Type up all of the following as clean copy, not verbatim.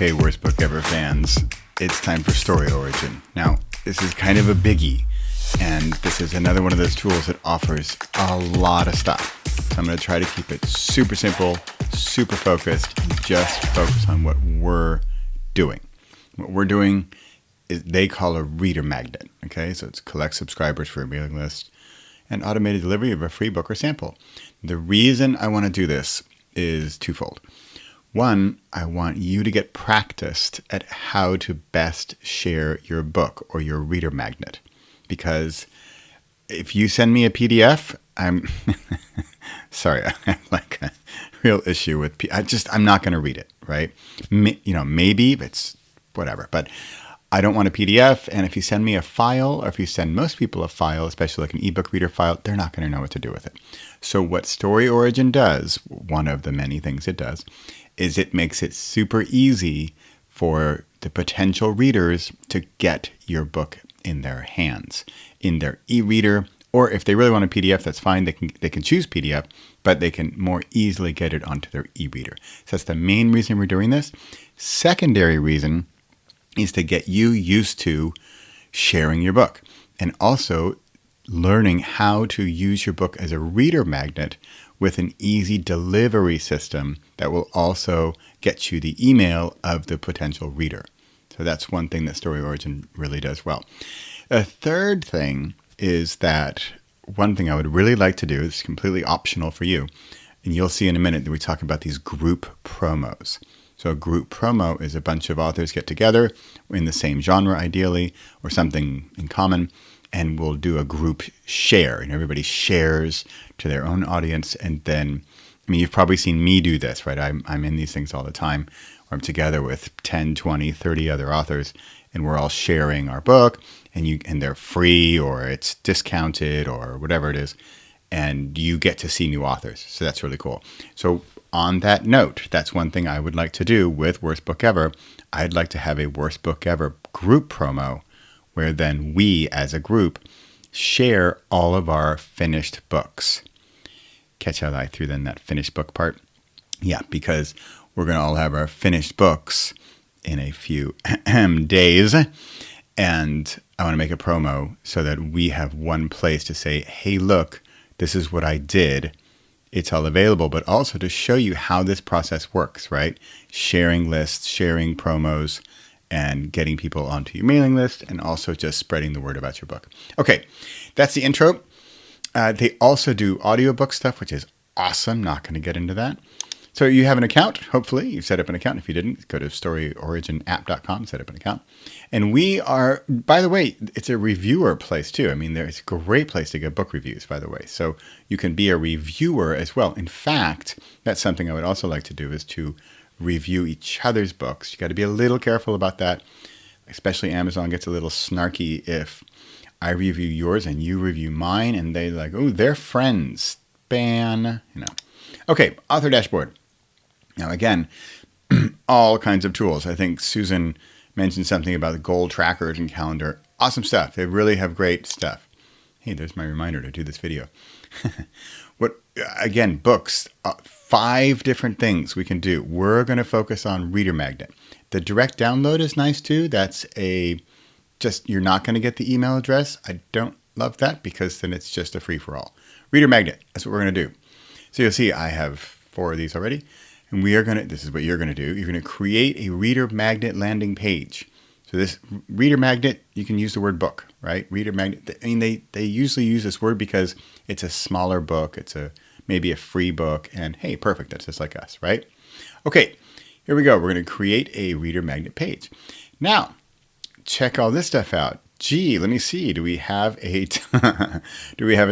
Okay, Worst Book Ever fans, it's time for Story Origin. Now, this is kind of a biggie, and this is another one of those tools that offers a lot of stuff. So I'm going to try to keep it super simple, super focused, and just focus on what we're doing. What we're doing is they call a reader magnet, okay? So it's collect subscribers for a mailing list and automated delivery of a free book or sample. The reason I want to do this is twofold. One, I want you to get practiced at how to best share your book or your reader magnet. Because if you send me a PDF, I'm sorry, I have like a real issue with I'm not going to read it, right? Maybe it's whatever, but I don't want a PDF. And if you send me a file, or if you send most people a file, especially like an ebook reader file, they're not going to know what to do with it. So what Story Origin does, one of the many things it does, is it makes it super easy for the potential readers to get your book in their hands, in their e-reader, or if they really want a PDF, that's fine. They can choose PDF, but they can more easily get it onto their e-reader. So that's the main reason we're doing this. Secondary reason is to get you used to sharing your book and also learning how to use your book as a reader magnet with an easy delivery system that will also get you the email of the potential reader. So that's one thing that Story Origin really does well. A third thing is that one thing I would really like to do is completely optional for you. And you'll see in a minute that we talk about these group promos. So a group promo is a bunch of authors get together in the same genre, ideally, or something in common, and we'll do a group share, and everybody shares to their own audience. And then, you've probably seen me do this, right? I'm in these things all the time, where I'm together with 10, 20, 30 other authors, and we're all sharing our book, and they're free, or it's discounted, or whatever it is, and you get to see new authors. So that's really cool. So on that note, that's one thing I would like to do with Worst Book Ever. I'd like to have a Worst Book Ever group promo, where then we as a group share all of our finished books. Catch how I threw in that finished book part? Yeah, because we're going to all have our finished books in a few days. And I want to make a promo so that we have one place to say, hey, look, this is what I did. It's all available, but also to show you how this process works, right? Sharing lists, sharing promos, and getting people onto your mailing list, and also just spreading the word about your book. Okay, that's the intro. They also do audiobook stuff, which is awesome. Not going to get into that. So you have an account. Hopefully you set up an account. If you didn't, go to storyoriginApp.com, set up an account. And we are, by the way, it's a reviewer place too. It's a great place to get book reviews, by the way. So you can be a reviewer as well. In fact, that's something I would also like to do, is to review each other's books. You got to be a little careful about that. Especially Amazon gets a little snarky if I review yours and you review mine, and they like, oh, they're friends. Ban, Okay, author dashboard. Now again, all kinds of tools. I think Susan mentioned something about the goal trackers and calendar. Awesome stuff. They really have great stuff. Hey, there's my reminder to do this video. Again, books, 5 different things we can do. We're going to focus on reader magnet. The direct download is nice too. That's you're not going to get the email address. I don't love that, because then it's just a free for all. Reader magnet, that's what we're going to do. So you'll see I have 4 of these already. And this is what you're going to do. You're going to create a reader magnet landing page. So this reader magnet, you can use the word book, right? Reader magnet. They usually use this word because it's a smaller book. It's maybe a free book. And hey, perfect. That's just like us, right? Okay, here we go. We're going to create a reader magnet page. Now, check all this stuff out. Gee, let me see. Do we have a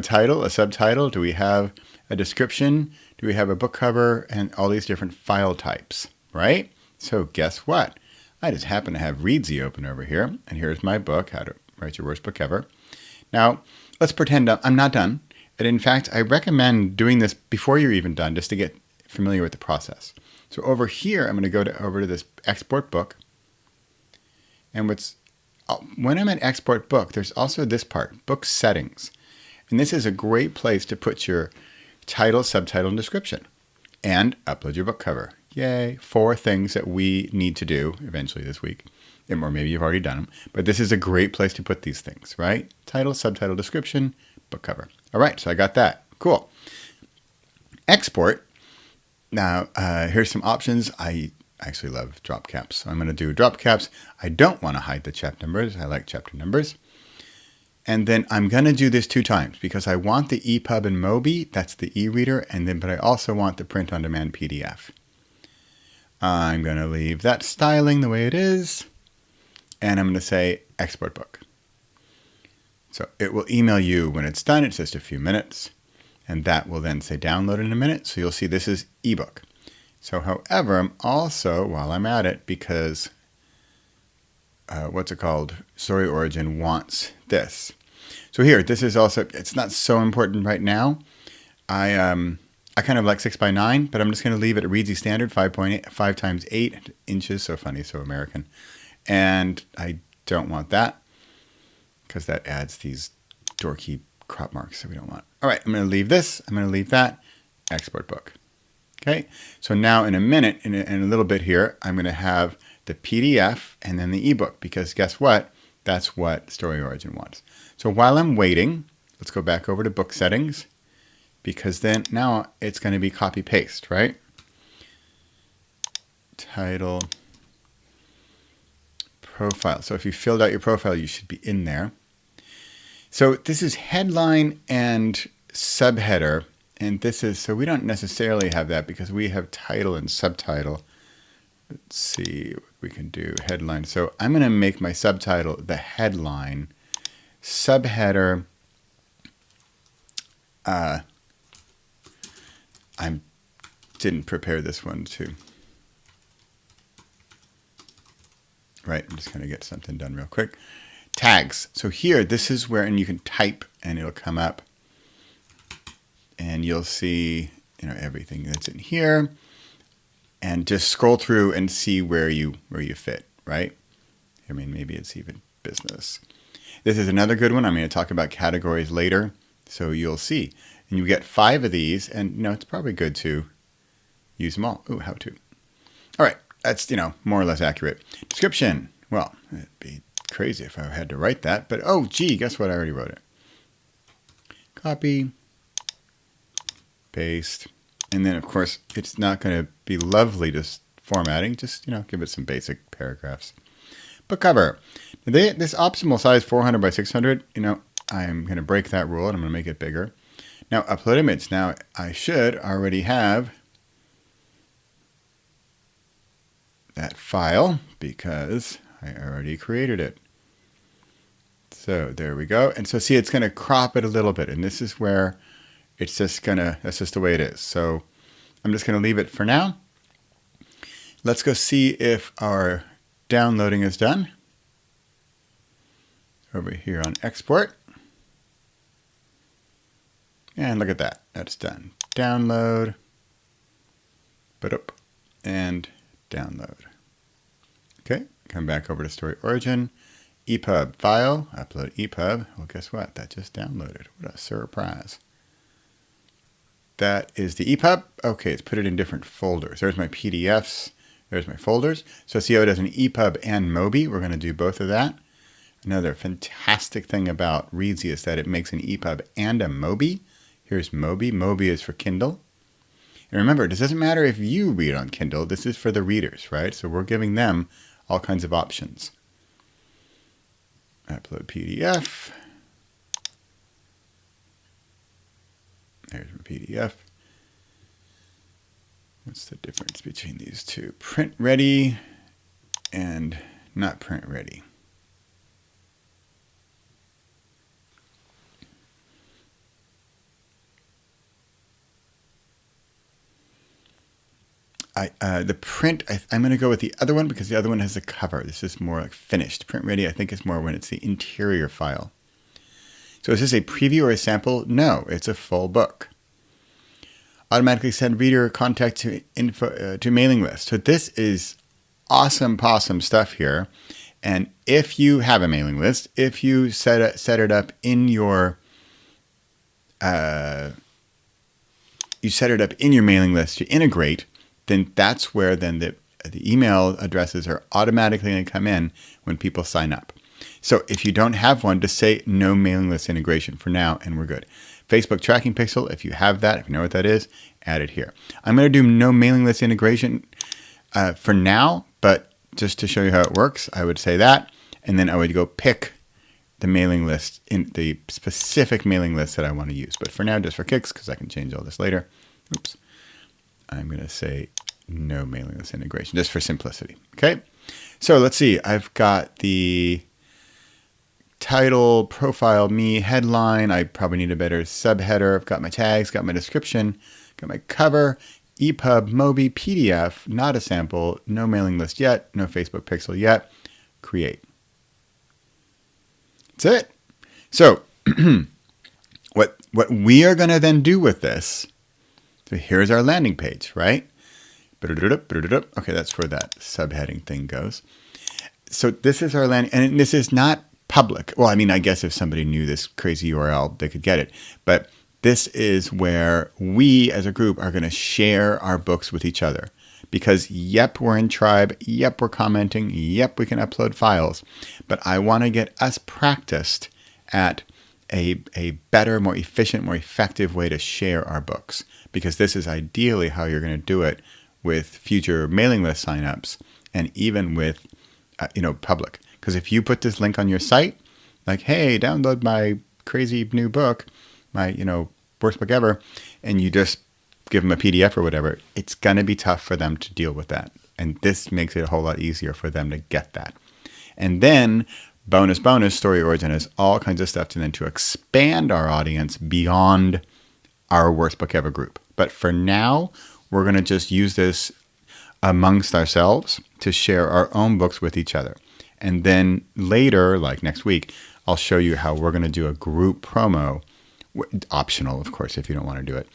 title, a subtitle? Do we have a description? Do we have a book cover? And all these different file types, right? So guess what? I just happen to have Readsy open over here. And here's my book, How to Write Your Worst Book Ever. Now, let's pretend I'm not done. And in fact, I recommend doing this before you're even done, just to get familiar with the process. So over here, I'm going to go over to this export book. And when I'm at export book, there's also this part, book settings. And this is a great place to put your title, subtitle, and description, and upload your book cover. Yay. 4 things that we need to do eventually this week. Or maybe you've already done them. But this is a great place to put these things, right? Title, subtitle, description, book cover. All right, so I got that. Cool. Export. Now, here's some options. I actually love drop caps. So I'm going to do drop caps. I don't want to hide the chapter numbers. I like chapter numbers. And then I'm going to do this 2 times because I want the EPUB and Mobi. That's the e-reader. But I also want the print-on-demand PDF. I'm going to leave that styling the way it is. And I'm going to say export book. So it will email you when it's done. It's just a few minutes. And that will then say download in a minute. So you'll see this is ebook. So however, I'm also, while I'm at it, because Story Origin wants this. So here, this is also, it's not so important right now. I kind of like 6x9, but I'm just going to leave it at Reedsy Standard, 5 times 8 inches. So funny, so American. And I don't want that because that adds these dorky crop marks that we don't want. All right, I'm going to leave this. I'm going to leave that. Export book. Okay, so now in a minute, in a little bit here, I'm going to have the PDF and then the ebook because guess what? That's what Story Origin wants. So while I'm waiting, let's go back over to book settings because then now it's going to be copy paste, right? Title, profile. So if you filled out your profile, you should be in there. So this is headline and subheader. And this is, so we don't necessarily have that because we have title and subtitle. Let's see what we can do. Headline. So I'm going to make my subtitle the headline. Subheader. I didn't prepare this one too. Right. I'm just going to get something done real quick. Tags. So here, this is where, and you can type and it'll come up. And you'll see, everything that's in here, and just scroll through and see where you fit, right? I mean, maybe it's even business. This is another good one. I'm going to talk about categories later, so you'll see. And you get 5 of these, and it's probably good to use them all. Ooh, how to? All right, that's more or less accurate. Description. Well, it'd be crazy if I had to write that, but oh, gee, guess what? I already wrote it. Copy. Paste. And then, of course, it's not going to be lovely just formatting. Just, give it some basic paragraphs. Book cover. This optimal size, 400 by 600, I'm going to break that rule and I'm going to make it bigger. Now, upload image. Now, I should already have that file because I already created it. So there we go. And so see, it's going to crop it a little bit. And this is where it's just that's just the way it is. So I'm just going to leave it for now. Let's go see if our downloading is done. Over here on export. And look at that. That's done. Download. And download. Okay. Come back over to Story Origin. EPUB file. Upload EPUB. Well, guess what? That just downloaded. What a surprise. That is the EPUB. Okay, it's put it in different folders. There's my PDFs. There's my folders. So see how it has an EPUB and Mobi? We're going to do both of that. Another fantastic thing about Reedsy is that it makes an EPUB and a Mobi. Here's Mobi. Mobi is for Kindle. And remember, this doesn't matter if you read on Kindle. This is for the readers, right? So we're giving them all kinds of options. Upload PDF. There's my PDF. What's the difference between these two? Print ready and not print ready. The print, I'm going to go with the other one because the other one has a cover. This is more like finished. Print ready, I think, is more when it's the interior file. So is this a preview or a sample? No, it's a full book. Automatically send reader contact to mailing list. So this is awesome possum stuff here. And if you have a mailing list, if you set it up in your mailing list to integrate, then that's where then the email addresses are automatically going to come in when people sign up. So if you don't have one, just say no mailing list integration for now, and we're good. Facebook tracking pixel, if you have that, if you know what that is, add it here. I'm going to do no mailing list integration for now, but just to show you how it works, I would say that, and then I would go pick the mailing list, in the specific mailing list that I want to use. But for now, just for kicks, because I can change all this later, oops, I'm going to say no mailing list integration, just for simplicity. Okay, so let's see. I've got the title, profile, me, headline. I probably need a better subheader. I've got my tags, got my description, got my cover, EPUB, Mobi, PDF, not a sample, no mailing list yet, no Facebook pixel yet, create. That's it. So what we are going to then do with this, so here's our landing page, right? Okay, that's where that subheading thing goes. So this is our landing, and this is not public. Well, I mean, I guess if somebody knew this crazy URL, they could get it. But this is where we as a group are going to share our books with each other. Because, yep, we're in Tribe. Yep, we're commenting. Yep, we can upload files. But I want to get us practiced at a better, more efficient, more effective way to share our books. Because this is ideally how you're going to do it with future mailing list signups and even with, public. Because if you put this link on your site, like, hey, download my crazy new book, my, worst book ever, and you just give them a PDF or whatever, it's going to be tough for them to deal with that. And this makes it a whole lot easier for them to get that. And then, bonus, Story Origin has all kinds of stuff to expand our audience beyond our worst book ever group. But for now, we're going to just use this amongst ourselves to share our own books with each other. And then later, like next week, I'll show you how we're going to do a group promo, optional, of course, if you don't want to do it,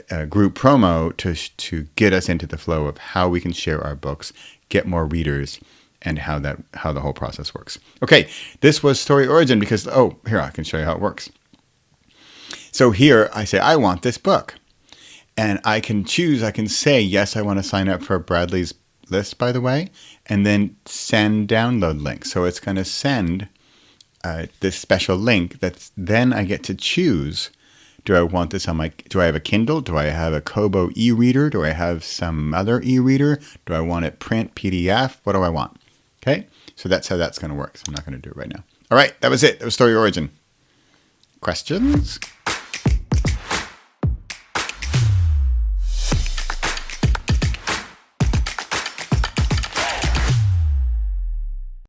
a group promo to get us into the flow of how we can share our books, get more readers, and how the whole process works. Okay, this was Story Origin because, here, I can show you how it works. So here I say, I want this book. And I can say, yes, I want to sign up for Bradley's list, by the way, and then send download link. So it's going to send this special link that then I get to choose. Do I want this on do I have a Kindle? Do I have a Kobo e-reader? Do I have some other e-reader? Do I want it print, PDF? What do I want? Okay, so that's how that's going to work. So I'm not going to do it right now. All right, that was it. That was Story Origin. Questions?